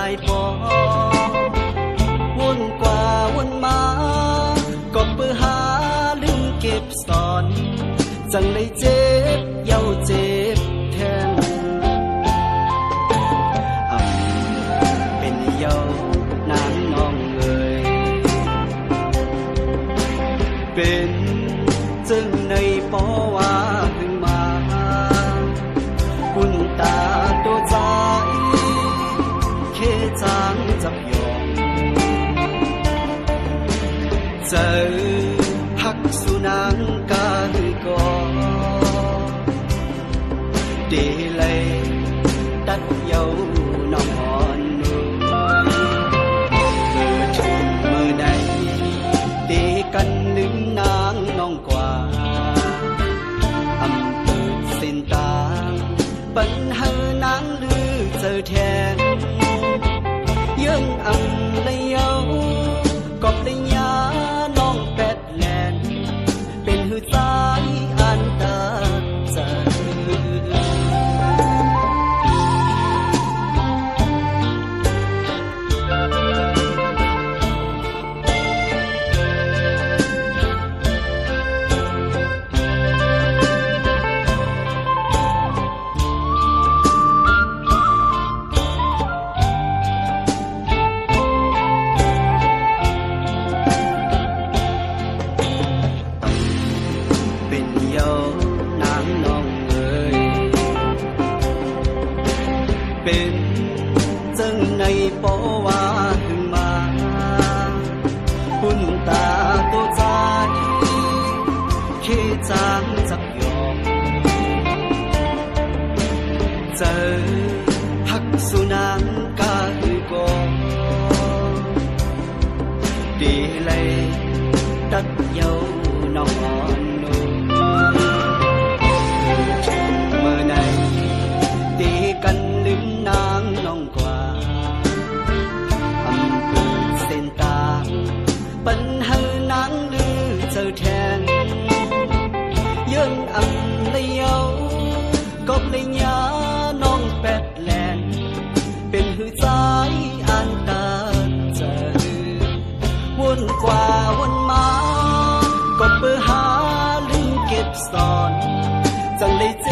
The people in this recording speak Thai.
ายปอวนกว่าวนมาก็เพื่อหาลืมเก็บซ่อนจังได้เจ็บเย้าเจ็บแทนเป็นเย้านางน้องเอ่ยเป็นจึงในปอว่าขึ้นมาคุณตาตัวใจเคจางจับยองเจอหักสุนังกาหือกอเดเลยตัดเยาน้องอ่อนนุ่มเมื่อถึงเมื่อใดเดกันลืมนางน้องกว่าอำเภอเส้นตางปัญหานางลือเจอแทนยื่นอำเลยเยากอบเลยยาน้องแปดแลนเป็นหือสายอันตาใจเป็นจึงในปอว่าขึ้นมาคุณตาตัวใจเคจางจับยอมเจอหักสุนังกาหือกอดีเลยตัดเยาน้องอ่อนนุ่มเมื่อไหนตีกันลืมนางน้องกว่าอำเภอเส้นตางปัญหานางลือเจอแทนยื่นอำเลยเยากอบเลยยาน้องแปดแลนเป็นหือสายอันตาเจอวนกว่าวนมาก็เพื่อหาลืมเก็บซ่อนจังได้เจ็